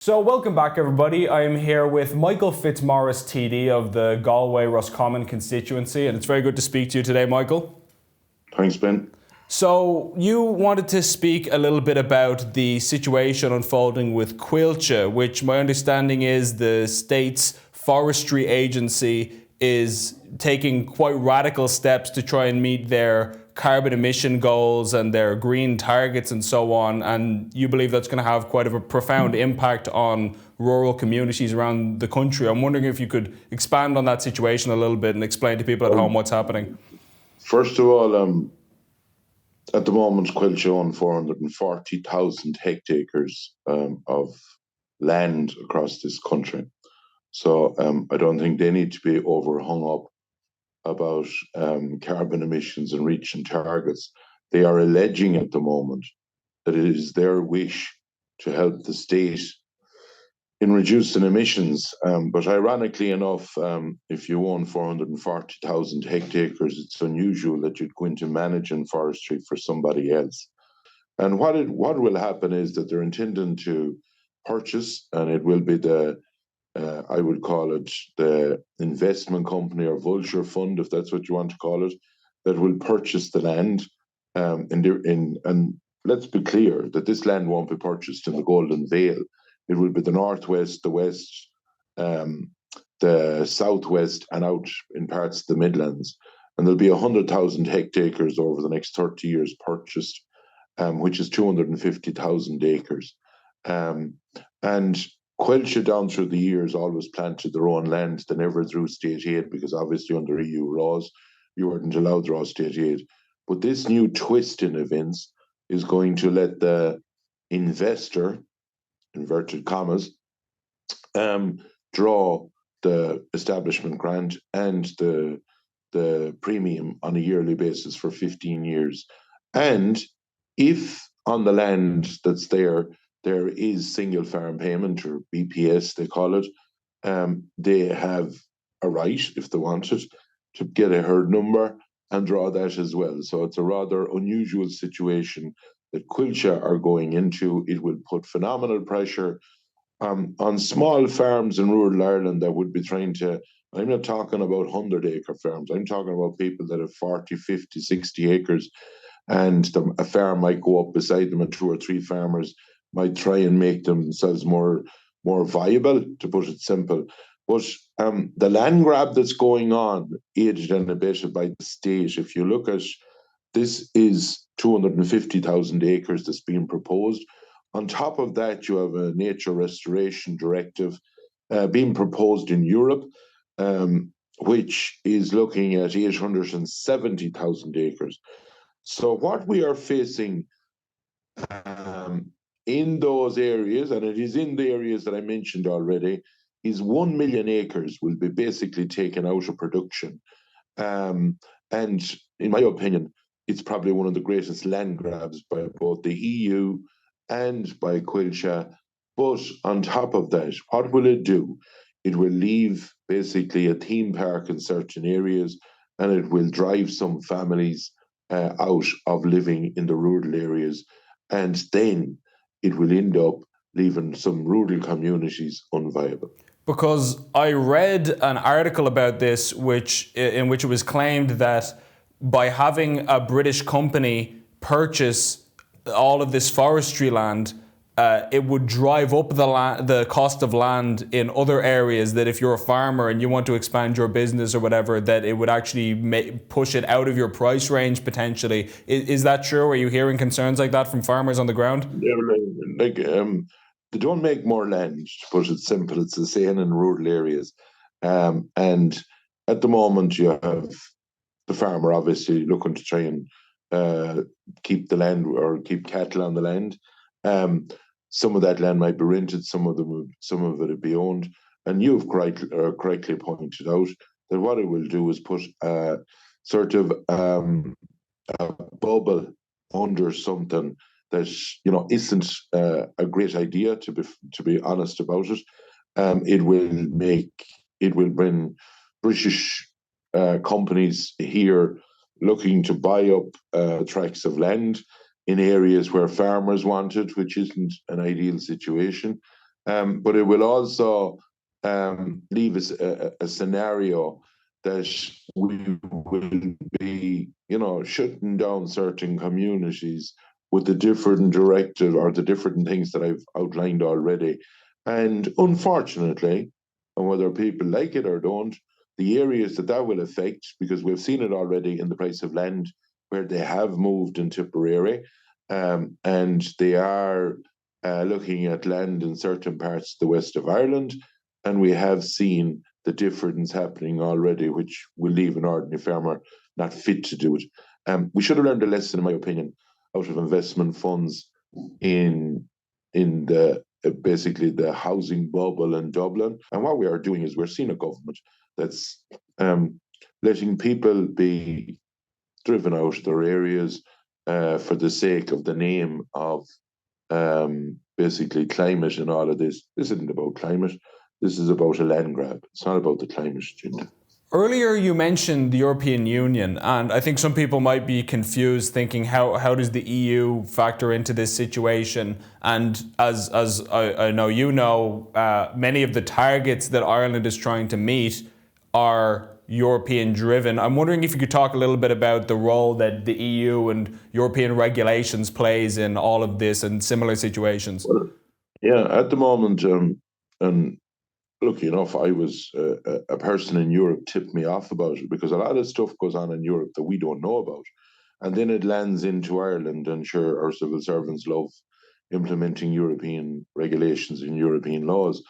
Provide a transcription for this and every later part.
So welcome back everybody. I am here with Michael Fitzmaurice TD of the Galway Roscommon constituency, and it's very good to speak to you today, Michael. Thanks, Ben. So you wanted to speak a little bit about the situation unfolding with Coillte, which my understanding is the state's forestry agency is taking quite radical steps to try and meet their carbon emission goals and their green targets and so on, and you believe that's going to have quite a profound impact on rural communities around the country. I'm wondering if you could expand on that situation a little bit and explain to people at home what's happening. First of all, at the moment, Coillte own 440,000 hectares of land across this country. So I don't think they need to be overhung up about carbon emissions and reaching targets. They are alleging at the moment that it is their wish to help the state in reducing emissions. But ironically enough, if you own 440,000 hectares, it's unusual that you'd go into managing forestry for somebody else. And what will happen is that they're intending to purchase, and it will be I would call it the investment company or vulture fund, if that's what you want to call it, that will purchase the land. And let's be clear that this land won't be purchased in the Golden Vale. It will be the northwest, the west, the southwest, and out in parts of the Midlands. And there'll be 100,000 hectares over the next 30 years purchased, which is 250,000 acres. And Coillte down through the years always planted their own land. They never drew state aid because obviously under EU laws, you weren't allowed to draw state aid. But this new twist in events is going to let the investor, inverted commas, draw the establishment grant and the premium on a yearly basis for 15 years. And if on the land that's there is single farm payment, or BPS they call it, they have a right, if they want it, to get a herd number and draw that as well. So it's a rather unusual situation that Coillte are going into. It will put phenomenal pressure on small farms in rural Ireland that would be trying to, I'm not talking about 100-acre farms, I'm talking about people that have 40, 50, 60 acres, and a farm might go up beside them and two or three farmers might try and make themselves more viable, to put it simple. But the land grab that's going on, aided and abetted by the state, if you look at this, is 250,000 acres that's being proposed. On top of that, you have a nature restoration directive being proposed in Europe, which is looking at 870,000 acres. So what we are facing in those areas, and it is in the areas that I mentioned already, is 1 million acres will be basically taken out of production. And in my opinion, it's probably one of the greatest land grabs by both the EU and by Coillte. But on top of that, what will it do? It will leave basically a theme park in certain areas, and it will drive some families out of living in the rural areas. And then it will end up leaving some rural communities unviable. Because I read an article about this in which it was claimed that by having a British company purchase all of this forestry land, it would drive up the cost of land in other areas, that if you're a farmer and you want to expand your business or whatever, that it would actually push it out of your price range potentially. Is that true? Are you hearing concerns like that from farmers on the ground? Yeah, they don't make more land, to put it simple. It's the same in rural areas. And at the moment, you have the farmer obviously looking to try and keep the land or keep cattle on the land. Some of that land might be rented, some of it would be owned. And you've correctly pointed out that what it will do is put a sort of a bubble under something that isn't a great idea, to be honest about it. It will bring British companies here looking to buy up tracts of land in areas where farmers want it, which isn't an ideal situation. But it will also leave us a scenario that we will be, shutting down certain communities with the different directive or the different things that I've outlined already. And unfortunately, and whether people like it or don't, the areas that will affect, because we've seen it already in the price of land, where they have moved in Tipperary, and they are looking at land in certain parts of the west of Ireland, and we have seen the difference happening already, which will leave an ordinary farmer not fit to do it. We should have learned a lesson, in my opinion, out of investment funds in the basically the housing bubble in Dublin. And what we are doing is we're seeing a government that's letting people be driven out of their areas for the sake of the name of basically climate and all of this. This isn't about climate. This is about a land grab. It's not about the climate agenda. Earlier, you mentioned the European Union, and I think some people might be confused, thinking how does the EU factor into this situation? And as I know you know, many of the targets that Ireland is trying to meet are European driven. I'm wondering if you could talk a little bit about the role that the EU and European regulations plays in all of this and similar situations. Well, yeah, at the moment, and lucky enough, I was a person in Europe tipped me off about it, because a lot of stuff goes on in Europe that we don't know about. And then it lands into Ireland, and sure, our civil servants love implementing European regulations and European laws.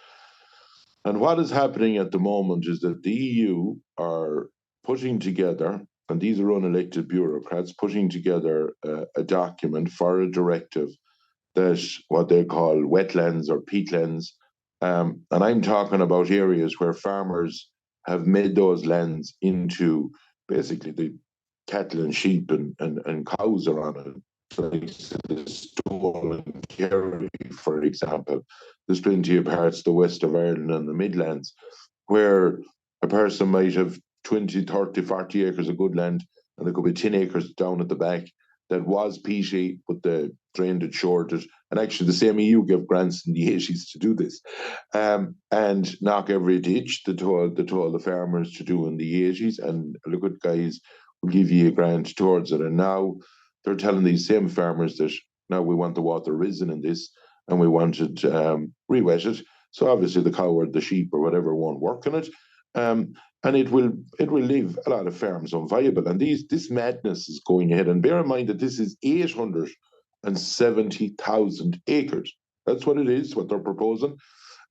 And what is happening at the moment is that the EU are putting together, and these are unelected bureaucrats, putting together a document for a directive that what they call wetlands or peatlands. And I'm talking about areas where farmers have made those lands into basically the cattle and sheep and cows are on it. Like the Stone and Kerry, for example. There's plenty of parts, the west of Ireland and the Midlands, where a person might have 20, 30, 40 acres of good land, and there could be 10 acres down at the back that was peaty, but the drainage shorted. And actually, the same EU gave grants in the 80s to do this, and knock every ditch they told the farmers to do in the 80s. And look at guys will give you a grant towards it. And now they're telling these same farmers that now we want the water risen in this, and we want it re-wetted. So obviously the cow or the sheep or whatever won't work in it. And it will leave a lot of farms unviable. And this madness is going ahead. And bear in mind that this is 870,000 acres. That's what it is, what they're proposing.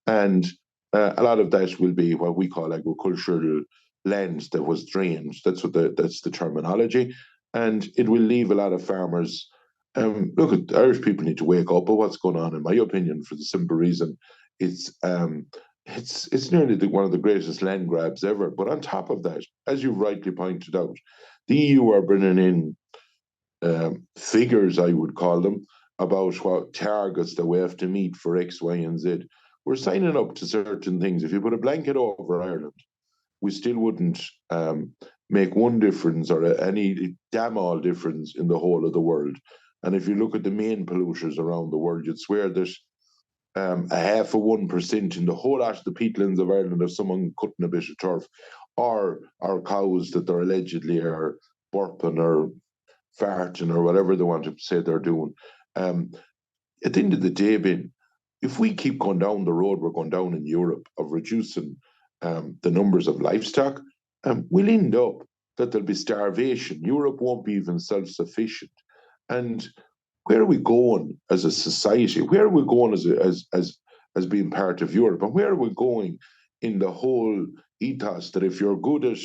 And a lot of that will be what we call agricultural land that was drained. That's the terminology. And it will leave a lot of farmers. Look, Irish people need to wake up at what's going on, in my opinion, for the simple reason it's nearly one of the greatest land grabs ever. But on top of that, as you rightly pointed out, the EU are bringing in figures, I would call them, about what targets that we have to meet for X, Y, and Z. We're signing up to certain things. If you put a blanket over Ireland, we still wouldn't make one difference or any damn all difference in the whole of the world. And if you look at the main polluters around the world, you'd swear that a 0.5% in the whole lot of the peatlands of Ireland of someone cutting a bit of turf, or our cows that they're allegedly are burping or farting or whatever they want to say they're doing. At the end of the day, Ben, if we keep going down the road we're going down in Europe of reducing the numbers of livestock, we'll end up that there'll be starvation. Europe won't be even self-sufficient. And where are we going as a society? Where are we going as being part of Europe? And where are we going in the whole ethos that if we're good at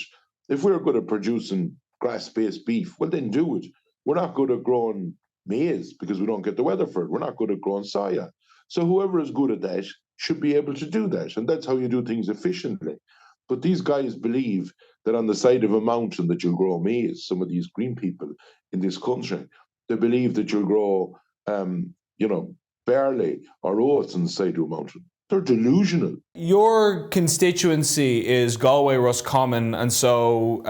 producing grass-based beef, well then do it. We're not good at growing maize because we don't get the weather for it. We're not good at growing soya. So whoever is good at that should be able to do that. And that's how you do things efficiently. But these guys believe that on the side of a mountain that you'll grow maize, some of these green people in this country, they believe that you'll grow, barley or oats on the side of a mountain. They're delusional. Your constituency is Galway Roscommon, and so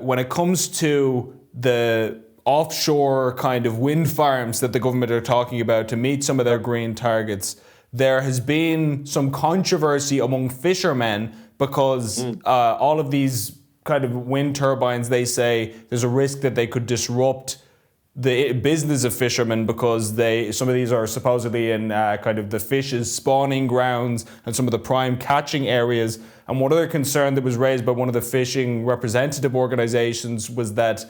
when it comes to the offshore kind of wind farms that the government are talking about to meet some of their green targets, there has been some controversy among fishermen because all of these kind of wind turbines, they say there's a risk that they could disrupt the business of fishermen because some of these are supposedly in kind of the fish's spawning grounds and some of the prime catching areas. And one other concern that was raised by one of the fishing representative organizations was that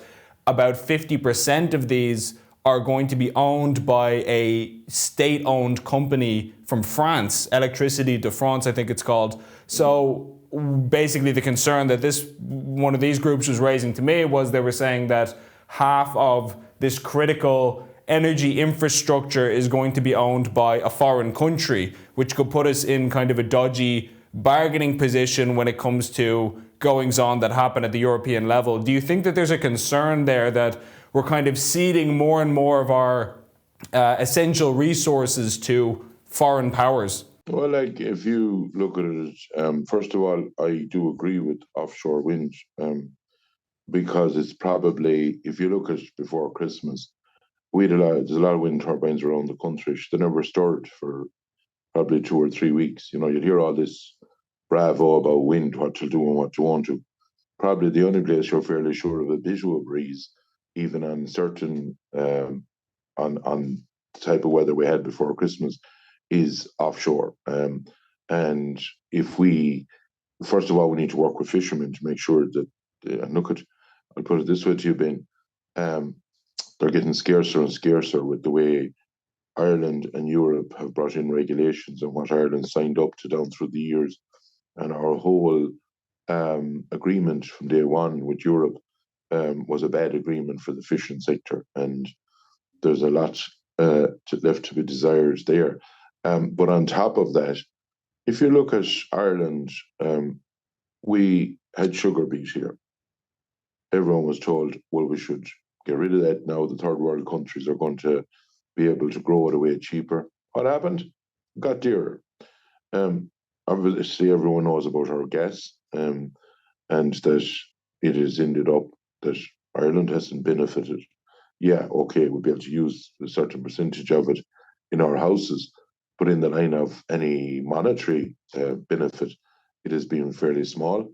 about 50% of these are going to be owned by a state-owned company from France, Electricity de France, I think it's called. So basically the concern that one of these groups was raising to me was they were saying that half of this critical energy infrastructure is going to be owned by a foreign country, which could put us in kind of a dodgy bargaining position when it comes to goings-on that happen at the European level. Do you think that there's a concern there that we're kind of ceding more and more of our essential resources to foreign powers? Well, like if you look at it, first of all, I do agree with offshore wind. Because it's probably, if you look at it before Christmas, there's a lot of wind turbines around the country. They never stored for probably 2 or 3 weeks. You'd hear all this bravo about wind, what you'll do and what you won't do. Probably the only place you're fairly sure of a visual breeze, even on certain, on the type of weather we had before Christmas, is offshore. And if first of all, we need to work with fishermen to make sure that, I'll put it this way to you, Ben, they're getting scarcer and scarcer with the way Ireland and Europe have brought in regulations and what Ireland signed up to down through the years. And our whole agreement from day one with Europe was a bad agreement for the fishing sector. And there's a lot left to be desired there. But on top of that, if you look at Ireland, we had sugar beet here. Everyone was told, well, we should get rid of that now. The third world countries are going to be able to grow it away cheaper. What happened? Got dearer. Obviously, everyone knows about our gas, and that it has ended up that Ireland hasn't benefited. Yeah, okay, we'll be able to use a certain percentage of it in our houses, but in the line of any monetary benefit, it has been fairly small.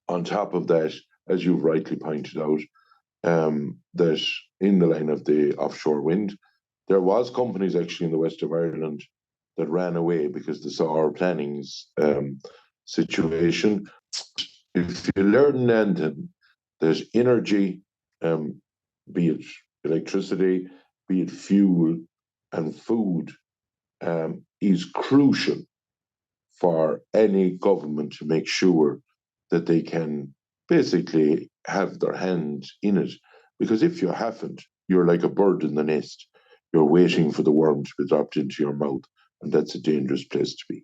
On top of that, as you've rightly pointed out, that in the line of the offshore wind, there was companies actually in the west of Ireland that ran away because they saw our planning's situation. If you learn anything, there's energy, be it electricity, be it fuel, and food, is crucial for any government to make sure that they can basically have their hand in it. Because if you haven't, you're like a bird in the nest. You're waiting for the worm to be dropped into your mouth, and that's a dangerous place to be.